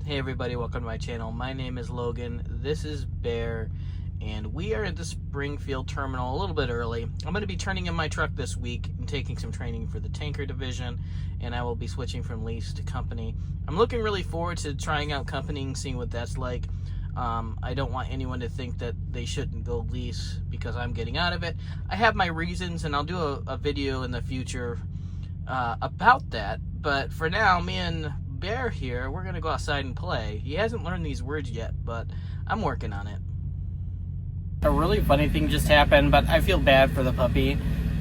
Hey everybody, welcome to my channel. My name is Logan, this is Bear, and we are at the Springfield terminal a little bit early. I'm going to be turning in my truck this week and taking some training for the tanker division, and I will be switching from lease to company. I'm looking really forward to trying out companying, seeing what that's like. I don't want anyone to think that they shouldn't go lease because I'm getting out of it. I have my reasons, and I'll do a video in the future about that, but for now, me and Bear here, we're gonna go outside and play. He hasn't learned these words yet, but I'm working on it. A really funny thing just happened, but I feel bad for the puppy.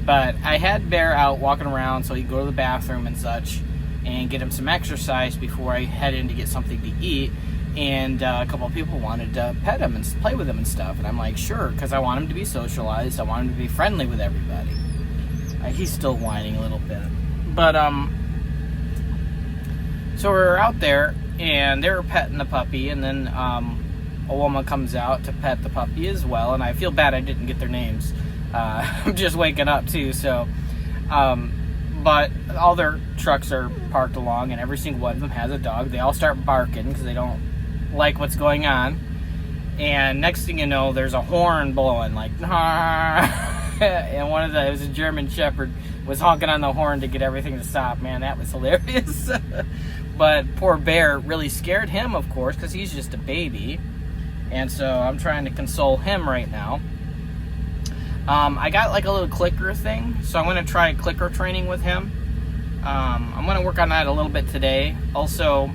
But I had Bear out walking around so he'd go to the bathroom and such and get him some exercise before I head in to get something to eat. And a couple of people wanted to pet him and play with him and stuff, and I'm like, sure, because I want him to be socialized. I want him to be friendly with everybody. He's still whining a little bit, but so we're out there, and they were petting the puppy, and then a woman comes out to pet the puppy as well, and I feel bad I didn't get their names. I'm just waking up, too, so... but all their trucks are parked along, and every single one of them has a dog. They all start barking because they don't like what's going on. And next thing you know, there's a horn blowing, like... and one of the... It was a German Shepherd, was honking on the horn to get everything to stop. Man, that was hilarious. But poor Bear really scared him, of course, because he's just a baby. And so I'm trying to console him right now. I got like a little clicker thing, so I'm going to try clicker training with him. I'm going to work on that a little bit today. Also,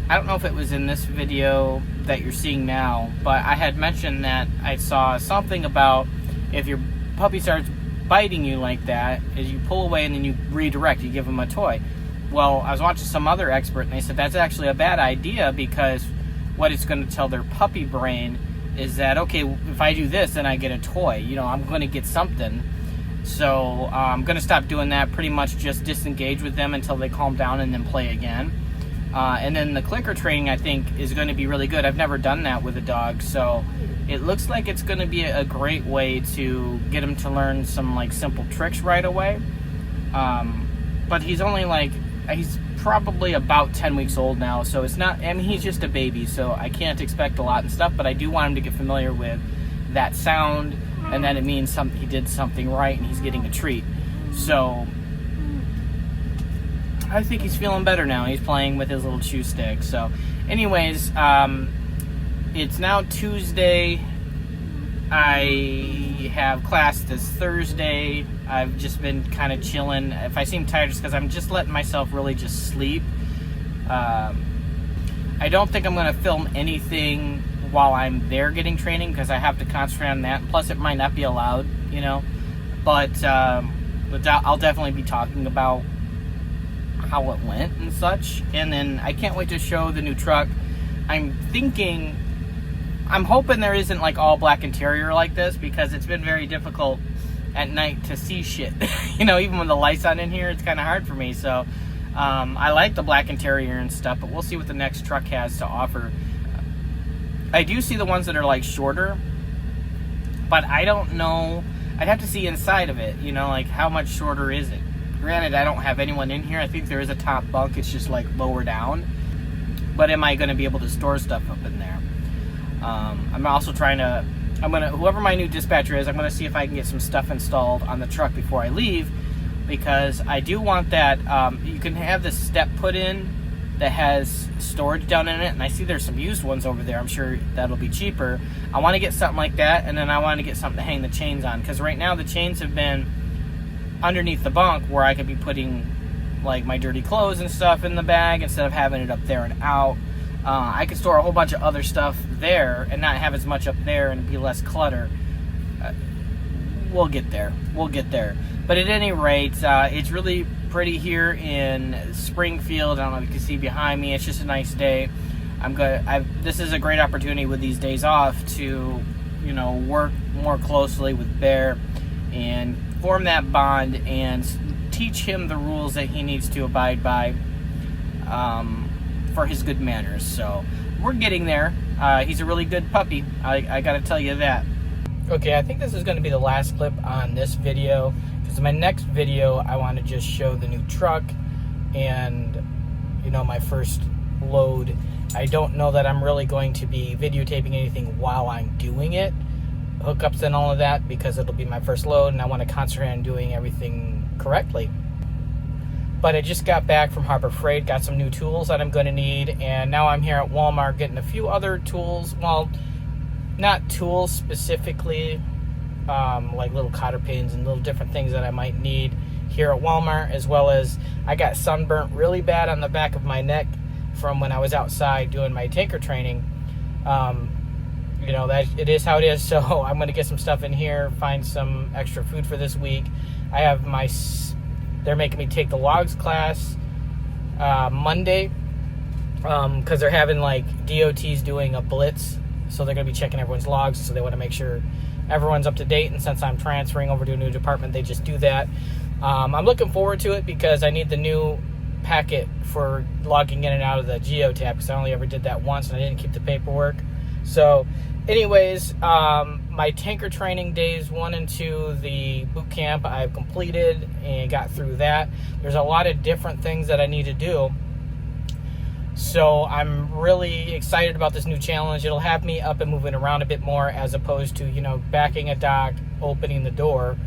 I don't know if it was in this video that you're seeing now, but I had mentioned that I saw something about if your puppy starts biting you like that, is you pull away and then you redirect, you give them a toy. Well, I was watching some other expert, and they said that's actually a bad idea, because what it's going to tell their puppy brain is that, okay, if I do this, then I get a toy. You know, I'm going to get something. So I'm going to stop doing that, pretty much just disengage with them until they calm down and then play again. And then the clicker training, I think, is going to be really good. I've never done that with a dog, so it looks like it's going to be a great way to get him to learn some, like, simple tricks right away. But he's only, like... He's probably about 10 weeks old now, so it's not... I mean, he's just a baby, so I can't expect a lot and stuff, but I do want him to get familiar with that sound, and then it means he did something right, and he's getting a treat. So, I think he's feeling better now. He's playing with his little chew stick. So, anyways, it's now Tuesday. I have class this Thursday. I've just been kind of chilling. If I seem tired, it's because I'm just letting myself really just sleep. I don't think I'm going to film anything while I'm there getting training, because I have to concentrate on that. Plus, it might not be allowed, you know. But I'll definitely be talking about how it went and such. And then I can't wait to show the new truck. I'm hoping there isn't like all black interior like this, because it's been very difficult at night to see shit. You know, even when the lights on in here, it's kind of hard for me. So I like the black interior and stuff, but we'll see what the next truck has to offer. I do see the ones that are like shorter, but I don't know. I'd have to see inside of it, you know, like how much shorter is it? Granted, I don't have anyone in here. I think there is a top bunk. It's just like lower down. But am I going to be able to store stuff up in there? I'm also whoever my new dispatcher is, I'm going to see if I can get some stuff installed on the truck before I leave, because I do want that, you can have this step put in that has storage down in it, and I see there's some used ones over there. I'm sure that'll be cheaper. I want to get something like that, and then I want to get something to hang the chains on, because right now the chains have been underneath the bunk where I could be putting like my dirty clothes and stuff in the bag instead of having it up there and out. I could store a whole bunch of other stuff there and not have as much up there and be less clutter. We'll get there. But at any rate, it's really pretty here in Springfield. I don't know if you can see behind me. It's just a nice day. This is a great opportunity with these days off to, you know, work more closely with Bear and form that bond and teach him the rules that he needs to abide by. For his good manners. So we're getting there. He's a really good puppy. I gotta tell you that. Okay, I think this is going to be the last clip on this video, because in my next video I want to just show the new truck and, you know, my first load. I don't know that I'm really going to be videotaping anything while I'm doing it, hookups and all of that, because it'll be my first load and I want to concentrate on doing everything correctly. But I just got back from Harbor Freight, got some new tools that I'm going to need, and now I'm here at Walmart getting a few other tools. Well, not tools specifically, like little cotter pins and little different things that I might need here at Walmart, as well as I got sunburnt really bad on the back of my neck from when I was outside doing my tanker training. You know, that it is how it is, so I'm going to get some stuff in here, find some extra food for this week. I have they're making me take the logs class Monday, because they're having like DOT's doing a blitz, so they're going to be checking everyone's logs, so they want to make sure everyone's up to date, and since I'm transferring over to a new department, they just do that. I'm looking forward to it because I need the new packet for logging in and out of the Geotab, because I only ever did that once and I didn't keep the paperwork. So anyways, my tanker training days 1 and 2, the boot camp, I've completed and got through that. There's a lot of different things that I need to do, so I'm really excited about this new challenge. It'll have me up and moving around a bit more, as opposed to, you know, backing a dock, opening the door.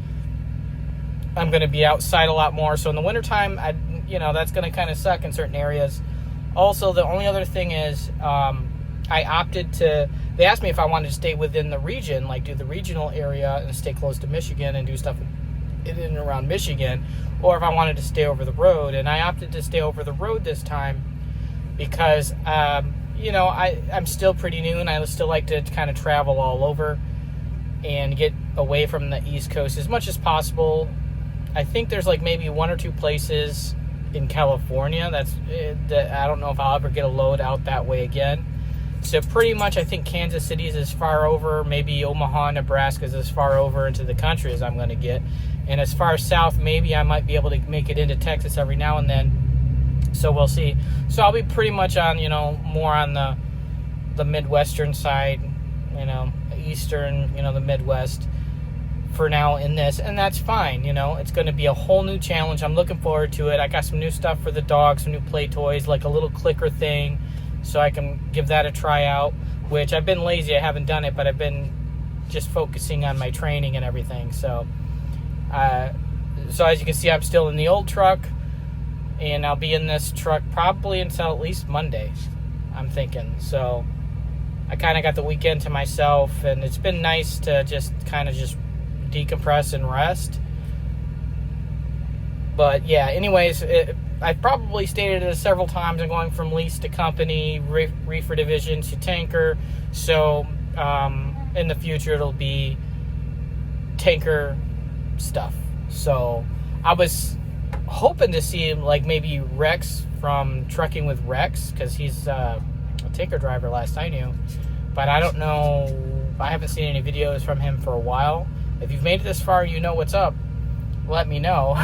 I'm going to be outside a lot more, so in the wintertime, you know, that's going to kind of suck in certain areas. Also, the only other thing is, I opted to, they asked me if I wanted to stay within the region, like do the regional area and stay close to Michigan and do stuff in and around Michigan, or if I wanted to stay over the road. And I opted to stay over the road this time because, you know, I'm still pretty new and I still like to kind of travel all over and get away from the East Coast as much as possible. I think there's like maybe 1 or 2 places in California that I don't know if I'll ever get a load out that way again. So pretty much I think Kansas City is as far over, maybe Omaha, Nebraska is as far over into the country as I'm going to get. And as far south, maybe I might be able to make it into Texas every now and then. So we'll see. So I'll be pretty much on, you know, more on the Midwestern side, you know, Eastern, you know, the Midwest for now in this, and that's fine. You know, it's going to be a whole new challenge. I'm looking forward to it. I got some new stuff for the dog, some new play toys, like a little clicker thing, so I can give that a try out, which I've been lazy. I haven't done it, but I've been just focusing on my training and everything. So as you can see, I'm still in the old truck, and I'll be in this truck probably until at least Monday, I'm thinking. So I kind of got the weekend to myself, and it's been nice to just kind of just decompress and rest. But yeah, anyways, I've probably stated it several times. I'm going from lease to company, reefer division to tanker. So in the future, it'll be tanker stuff. So I was hoping to see him, like maybe Rex from Trucking with Rex, because he's a tanker driver last I knew. But I don't know. I haven't seen any videos from him for a while. If you've made it this far and you know what's up, let me know.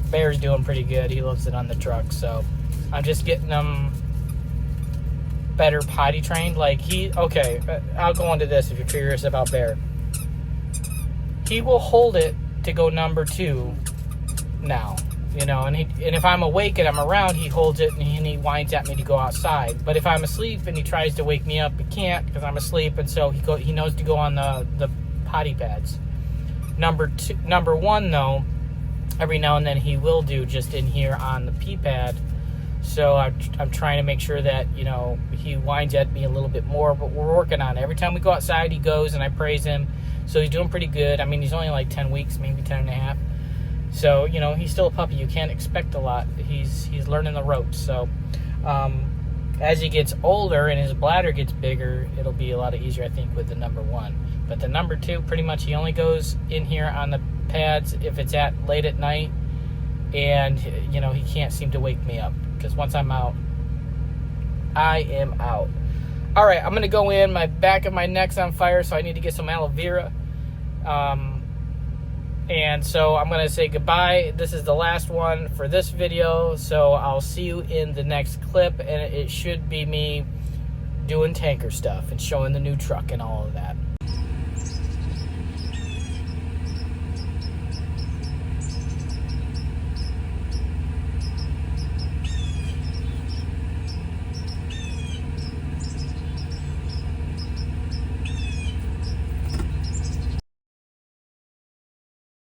Bear's doing pretty good. He loves it on the truck, so I'm just getting him better potty trained. Like okay, I'll go into this if you're curious about Bear. He will hold it to go number 2 now. You know, and if I'm awake and I'm around, he holds it and he whines at me to go outside. But if I'm asleep and he tries to wake me up, he can't because I'm asleep, and so he knows to go on the potty pads. Number 1 though, every now and then he will do just in here on the pee pad. So I'm trying to make sure that, you know, he whines at me a little bit more, but we're working on it. Every time we go outside, he goes and I praise him. So he's doing pretty good. I mean, he's only like 10 weeks, maybe 10 and a half. So, you know, he's still a puppy. You can't expect a lot. He's learning the ropes. So, as he gets older and his bladder gets bigger, it'll be a lot easier, I think, with the number 1. But the number 2, pretty much he only goes in here on the pads if it's late at night. And, you know, he can't seem to wake me up. Because once I'm out, I am out. All right, I'm going to go in. My back of my neck's on fire, so I need to get some aloe vera. And so I'm going to say goodbye. This is the last one for this video, so I'll see you in the next clip, and it should be me doing tanker stuff and showing the new truck and all of that.